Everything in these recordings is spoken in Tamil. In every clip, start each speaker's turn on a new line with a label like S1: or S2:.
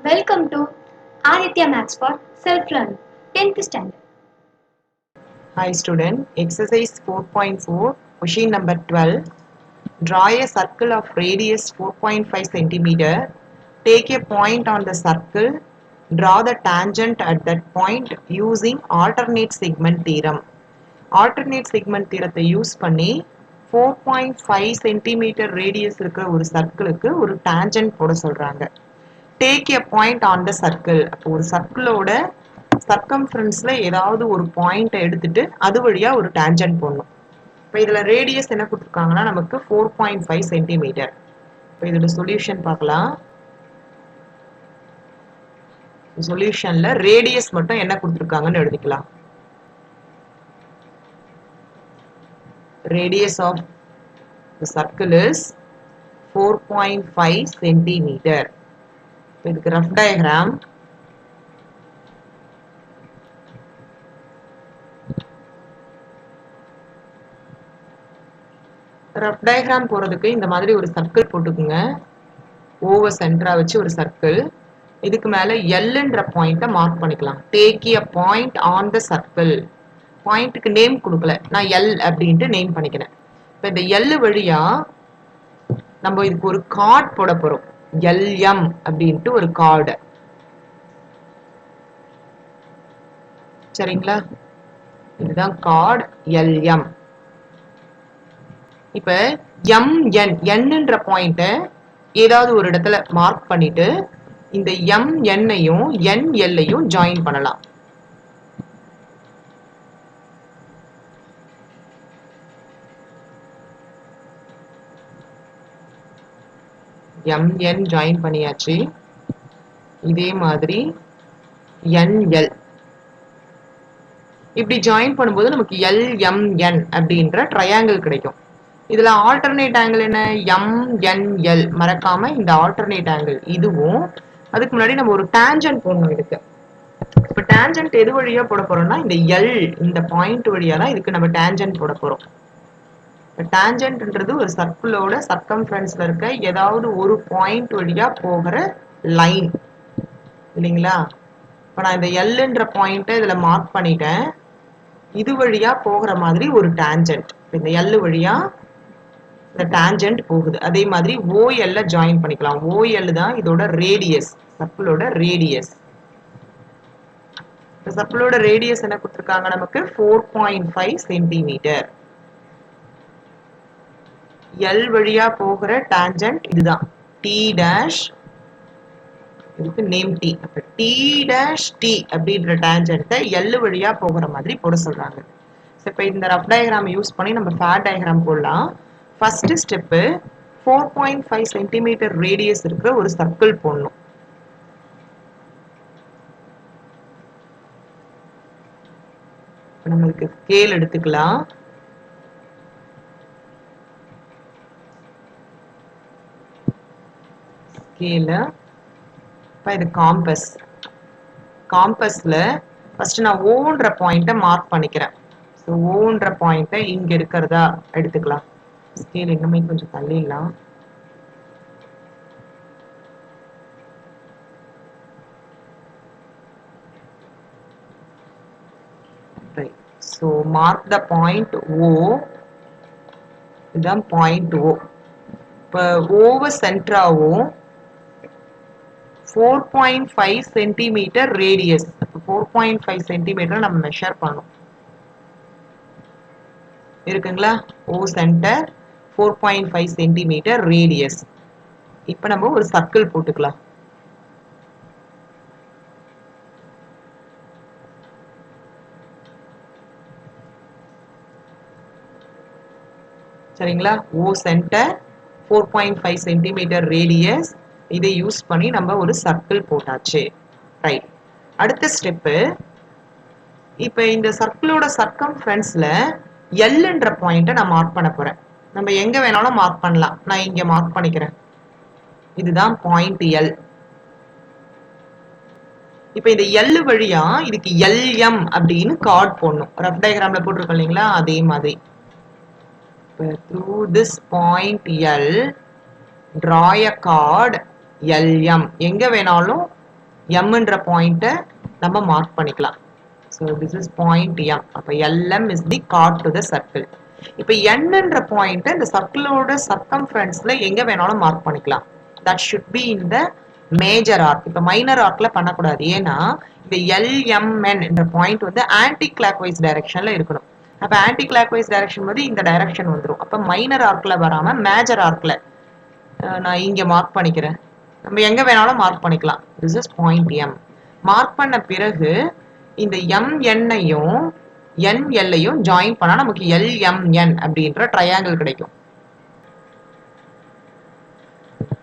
S1: Welcome to Aditya Maths for Self-Learning, 10th Standard.
S2: Hi student, exercise 4.4, question number 12. Draw a circle of radius 4.5 centimeter. Take a point on the circle. Draw the tangent at that point using alternate segment theorem. Alternate segment theorத்தை யூஸ் பண்ணி 4.5 centimeter radius இருக்கிற ஒரு சர்க்கிளுக்கு ஒரு tangent போட சொல்றாங்க. Take a point on the circle. அப்போ ஒரு சர்க்கிளோட சர்க்கம்ஃபரன்ஸ்ல ஏதாவது ஒரு பாயிண்ட் எடுத்துட்டு அது வழியா ஒரு டேஞ்சன்ட் போடணும். இப்போ இதுல ரேடியஸ் என்ன கொடுத்துருக்காங்கன்னா நமக்கு 4.5 சென்டிமீட்டர். இப்போ இதோட சொல்யூஷன் பார்க்கலாம். சொல்யூஷன்ல ரேடியஸ் மட்டும் என்ன கொடுத்துருக்காங்கன்னு எழுதிக்கலாம். Radius of the circle is 4.5 centimeter. இதுக்கு ரஃப் டயக்ராம் ரஃப் டயக்ராம் போறதுக்கு இந்த மாதிரி ஒரு சர்க்கிள் போட்டுக்குங்க. ஓவர் சென்டரா வச்சு ஒரு சர்க்கிள். இதுக்கு மேல எல்ன்ற பாயிண்ட மார்க் பண்ணிக்கலாம். Take a point on the circle. பாயிண்ட்டுக்கு நேம் கொடுக்கல, நான் எல் அப்படின்ட்டு நேம் பண்ணிக்கிறேன். இப்போ இந்த எல் வழியா நம்ம இதுக்கு ஒரு கார்டு போட போறோம். எல்எம் அப்படின்ட்டு ஒரு கார்டு. சரிங்களா? இதுதான் கார்டு எல்எம். இப்ப எம்என் என்னன்ற பாயிண்ட ஏதாவது ஒரு இடத்துல மார்க் பண்ணிட்டு இந்த எம்என்னையும் என்எல்லையும் ஜாயின் பண்ணலாம். எம்என் ஜாயின் பண்ணியாச்சு. இதே மாதிரி என்எல் இப்படி ஜாயின் பண்ணும்போது நமக்கு எல்எம்என் அப்படின்ற ட்ரையாங்கிள் கிடைக்கும். இதுல ஆல்டர்னேட் ஆங்கிள் என்ன? எம்என்எல். மறக்காம இந்த ஆல்டர்னேட் ஆங்கிள் இதுவும் அதுக்கு முன்னாடி நம்ம ஒரு டேஞ்சன்ட் போடணும் இதுக்கு. இப்ப டேஞ்சன்ட் எது வழியா போட போறோம்னா இந்த எல் இந்த பாயிண்ட் வழியா தான் இதுக்கு நம்ம டேஞ்சன்ட் போட போறோம். டேஞ்சன்ட்ன்றது ஒரு சர்க்கிளோட சர்க்கம்ஃபரன்ஸ்ல இருக்க ஏதாவது ஒரு பாயிண்ட் வழியா போகிற லைன் இல்லைங்களா? இப்ப நான் இந்த எல்ன்ற பாயிண்ட இதுல மார்க் பண்ணிட்டேன். இது வழியா போகிற மாதிரி ஒரு டேஞ்சன்ட். இந்த எல் வழியா இந்த டேஞ்சன்ட் போகுது. அதே மாதிரி ஓஎல்ல ஜாயின் பண்ணிக்கலாம். ஓஎல் தான் இதோட ரேடியஸ், சர்க்கிளோட ரேடியஸ். இந்த சர்க்கிளோட ரேடியஸ் என்ன கொடுத்திருக்காங்க நமக்கு? 4.5 சென்டிமீட்டர். எல் வழியா போகிற டேஞ்சன்ட் இதுதான் டி டேஷ். இதுக்கு நேம் டி. அப்ப டி டேஷ் டி அப்படின்ற டேஞ்சன்ட்டை எல் வழியா போகிற மாதிரி போட சொல்றாங்க. இப்போ இந்த ரஃப் டயக்ராம் யூஸ் பண்ணி நம்ம ஃபேட் டயக்ராம் போடலாம். ஃபர்ஸ்ட் ஸ்டெப் 4.5 சென்டிமீட்டர் ரேடியஸ் இருக்கிற ஒரு சர்க்கிள் போடணும். நம்மளுக்கு ஸ்கேல் எடுத்துக்கலாம். ஸ்கேல இப்போ இது காம்பஸ். காம்பஸ்ல ஃபர்ஸ்ட் நான் ஓன்ற பாயிண்ட மார்க் பண்ணிக்கிறேன். ஸோ ஓன்ற பாயிண்ட இங்க இருக்கிறதா எடுத்துக்கலாம். ஸ்கேல் இன்னுமே கொஞ்சம் தள்ளிடலாம். So mark the point O. இதுதான் பாயிண்ட் O. இப்போ ஓவர் சென்டராவும் 4.5 சென்டிமீட்டர் ரேடியஸ். 4.5 சென்டிமீட்டர் நம்ம மெஷர் பண்ணோம் இருக்குங்களா? ஓ சென்டர் 4.5 சென்டிமீட்டர் ரேடியஸ். இப்போ நம்ம ஒரு சர்க்கிள் போட்டுக்கலாம். சரிங்களா? ஓ சென்டர் 4.5 சென்டிமீட்டர் ரேடியஸ். இதை யூஸ் பண்ணி நம்ம ஒரு சர்க்கிள் போட்டாச்சு. ரைட். அடுத்த ஸ்டெப், இப்போ இந்த சர்க்கிளோட சர்க்கம்ஃபரன்ஸ்ல எல்ன்ற பாயிண்ட நான் மார்க் பண்ண போறேன். நம்ம எங்க வேணாலும் மார்க் பண்ணலாம். நான் இங்க மார்க் பண்ணிக்கிறேன். இதுதான் பாயிண்ட் எல். இப்போ இந்த எல் வழியா இதுக்கு எல்எம் அப்படின்னு கார்டு போடணும். ரஃப் டயக்ராம்ல போட்டிருக்கோம் இல்லைங்களா? அதே மாதிரி through this point L draw a chord LM. எங்க வேணாலும் mன்ற பாயிண்ட்டை நம்ம மார்க் பண்ணிக்கலாம். So this is point m. அப்போ LM is the card to the circle. இப்போ nன்ற பாயிண்ட்டை இந்த சர்க்கிளோட சர்க்கம்ஃபரன்ஸ்ல எங்க வேணாலும் மார்க் பண்ணிக்கலாம். That should be in the major arc. இப்போ மைனர் ஆர்க்ல பண்ணக்கூடாது. ஏன்னா இந்த LMN என்ற பாயிண்ட் வந்து ஆன்டி கிளாக் வைஸ் டைரக்ஷன்ல இருக்கணும். அப்போ ஆன்டி கிளாக் வைஸ் டைரக்ஷன் வந்து இந்த டைரக்ஷன் வந்துடும். அப்போ மைனர் ஆர்க்ல வராம மேஜர் ஆர்க்ல நான் இங்க மார்க் பண்ணிக்கிறேன். நம்ம எங்க வேணாலும் மார்க் பண்ணிக்கலாம். This is point M. Mark பண்ண பிறகு இந்த MN-ஐயும் NL-ஐயும் ஜாயின் பண்ணா நமக்கு LMN அப்படின்ற ட்ரையாங்கிள் கிடைக்கும்.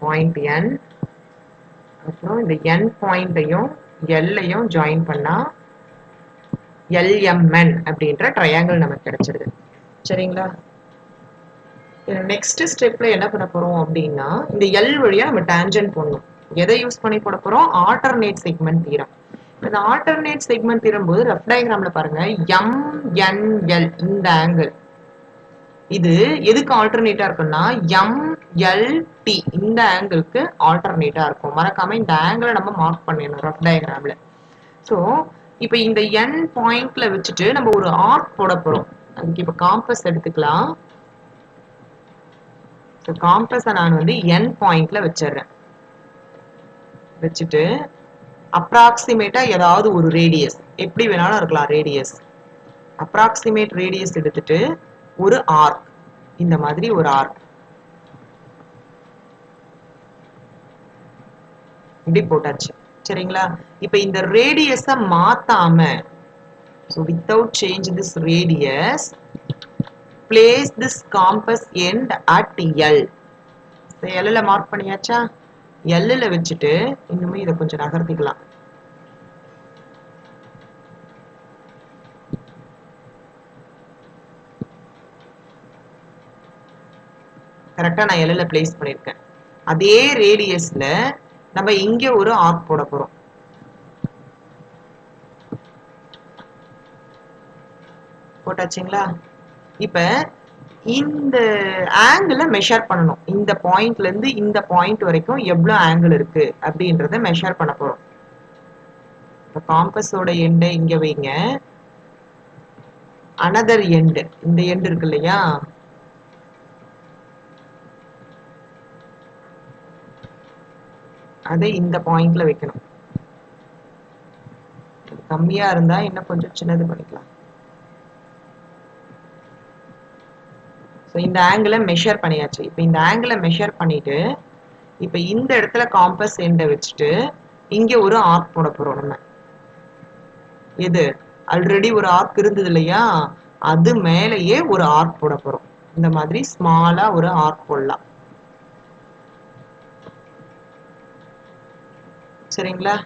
S2: பாயிண்ட் N அப்புறம் இந்த N பாயிண்ட்டையும் L-ஐயும் ஜாயின் பண்ணா LMN அப்படின்ற ட்ரையாங்கிள் நமக்கு கிடைச்சிடுது. சரிங்களா? நெக்ஸ்ட் ஸ்டெப்ல என்ன பண்ண போறோம் அப்படின்னா இந்த L வழியா நம்ம டான்ஜென்ட் போடணும். எதை யூஸ் பண்ணி போட போறோம்? Alternate segment theorem. இந்த ஆல்டர்னேட் செக்மெண்ட் தியரம் போது ரஃப் டயக்ராம்ல பாருங்க MNL இந்த ஆங்கிள் இது எதுக்கு ஆல்டர்னேட்டா இருக்குன்னா MLT இந்த ஆங்கிளுக்கு ஆல்டர்னேட்டா இருக்கும். மறக்காம இந்த ஆங்கிளை நம்ம மார்க் பண்ணிடணும் ரஃப் டயக்ராம்ல. ஸோ இப்போ இந்த N பாயிண்ட்ல வச்சுட்டு நம்ம ஒரு ஆர்க் போட போறோம். அதுக்கு இப்போ காம்பஸ் எடுத்துக்கலாம். ஸோ காம்பஸை நான் வந்து N பாயிண்ட்ல வச்சிடுறேன். வச்சுட்டு அப்ராக்சிமேட்டா ஏதாவது ஒரு ரேடியஸ் எப்படி வேணாலும் இருக்கலாம். ரேடியஸ் அப்ராக்சிமேட் ரேடியஸ் எடுத்துட்டு ஒரு ஆர்க் இந்த மாதிரி ஒரு ஆர்க் இப்படி போட்டாச்சு. சரிங்களா? இப்ப இந்த ரேடியஸை மாத்தாம so without change this radius place this compass end at L. L ல மார்க் பண்ணியாச்சா? L ல வச்சுட்டு இன்னுமே இதை கொஞ்சம் நகர்த்திக்கலாம். கரெக்டா நான் L ல பிளேஸ் பண்ணிருக்கேன். அதே ரேடியஸ்ல நம்ம இங்க ஒரு ஆர்க் போட போறோம். போட்டாச்சுங்களா? இப்ப இந்த ஆங்கிளை மெஷர் பண்ணணும். இந்த பாயிண்ட்ல இருந்து இந்த பாயிண்ட் வரைக்கும் எவ்வளவு ஆங்கிள் இருக்கு அப்படின்றத மெஷர் பண்ண போறோம். காம்பஸோட எண்டை இங்க வைங்க. அனதர் எண்டு இந்த எண்டு இருக்கு இல்லையா? அதை இந்த பாயிண்ட்ல வைக்கணும். கம்மியா இருந்தா இன்னும் கொஞ்சம் சின்னது பண்ணிக்கலாம். ஸோ இந்த ஆங்கிளை மெஷர் பண்ணியாச்சு. இப்போ இந்த ஆங்கிளை மெஷர் பண்ணிட்டு இப்போ இந்த இடத்துல காம்பஸ் எண்டை வச்சுட்டு இங்க ஒரு ஆர்க் போட போறோம். நம்ம எது ஆல்ரெடி ஒரு ஆர்க் இருந்தது இல்லையா? அது மேலேயே ஒரு ஆர்க் போட போறோம். இந்த மாதிரி ஸ்மாலா ஒரு ஆர்க் போடலாம். சரிங்களா?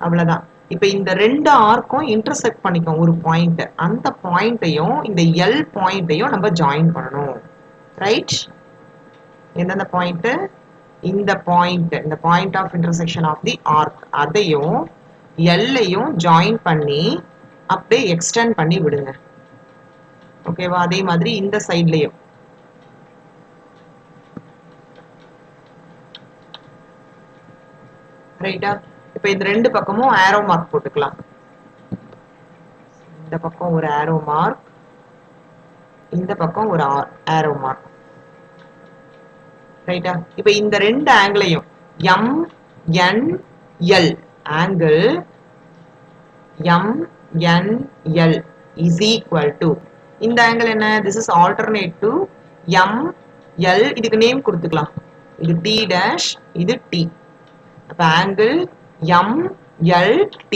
S2: அவ்வளவுதான். இப்ப இந்த ரெண்டு ஆர்க்கும் இன்டர்செக்ட் பண்ணிக்கும் ஒரு பாயிண்ட். அந்த பாயிண்ட்டையும் இந்த எல் பாயிண்ட்டையும் நம்ம ஜாயின் பண்ணணும். ரைட்? எந்தெந்த பாயிண்ட்? இந்த point of intersection of the arc அதையும் எல்லையும் ஜாயின் பண்ணி அப்படியே எக்ஸ்டெண்ட் பண்ணி விடுங்க. ஓகேவா? அதே மாதிரி இந்த சைட்லயும் ரைட்டா? இப்ப இந்த ரெண்டு பக்கமும் ஆரோ மார்க் போட்டுக்கலாம். இந்த பக்கம் ஒரு ஆரோ மார்க், இந்த பக்கம் ஒரு ஆரோ மார்க். ரைட்டா? இப்ப இந்த ரெண்டு ஆங்கிளையும் MNL angle MNL is equal to இந்த ஆங்கிள் என்ன? This is alternate to ML. இதுக்கு நேம் கொடுத்துக்கலாம். இது T dash, இது T. அப்ப ஆங்கிள் MLT.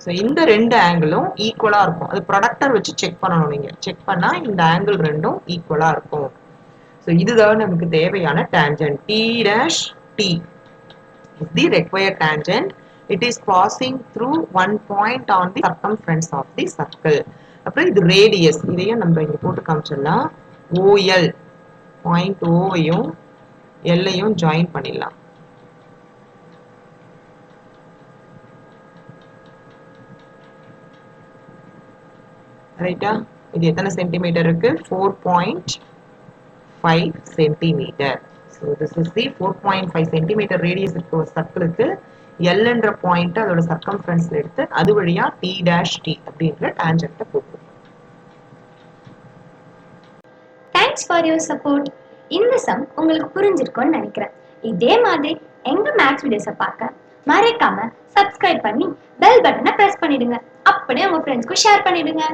S2: ஸோ இந்த ரெண்டு ஆங்கிளும் ஈக்குவலா இருக்கும். அது ப்ரொடக்டர் வச்சு செக் பண்ணணும். நீங்க செக் பண்ணா இந்த ஆங்கிள் ரெண்டும் ஈக்குவலா இருக்கும். ஸோ இதுதான் நமக்கு தேவையான tangent. T dash T is the required tangent. It is passing through one point on the circumference of the circle. அப்புறம் இது ரேடியஸ். இதையும் நம்ம இங்க போட்டு காமிச்சிடலாம். OL பாயிண்ட் ஓவையும் எல்லையும் ஜாயின் பண்ணிடலாம். ரைட்டா? இது எத்தனை சென்டிமீட்டர் இருக்கு? 4.5 centimetre. So this is the 4.5 centimetre radius இருக்க ஒரு சர்க்கிளுக்கு எல்ன்ற பாயிண்ட் அதோட சர்க்கம்ஃபரன்ஸ்ல எடுத்து அது வழியா டி டேஷ் டி அப்படின்ற டான்ஜென்ட்டை போட்டுருவோம்.
S1: Thanks for your support. இந்த சம் உங்களுக்கு புரிஞ்சிருக்கும்னு நினைக்கிறேன். இதே மாதிரி எங்க மேக்ஸ் வீடியோஸை பார்க்க மறக்காம சப்ஸ்கிரைப் பண்ணி பெல் பட்டனை பிரஸ் பண்ணிடுங்க. அப்படியே உங்க ஃப்ரெண்ட்ஸ்க்கும் ஷேர் பண்ணிடுங்க.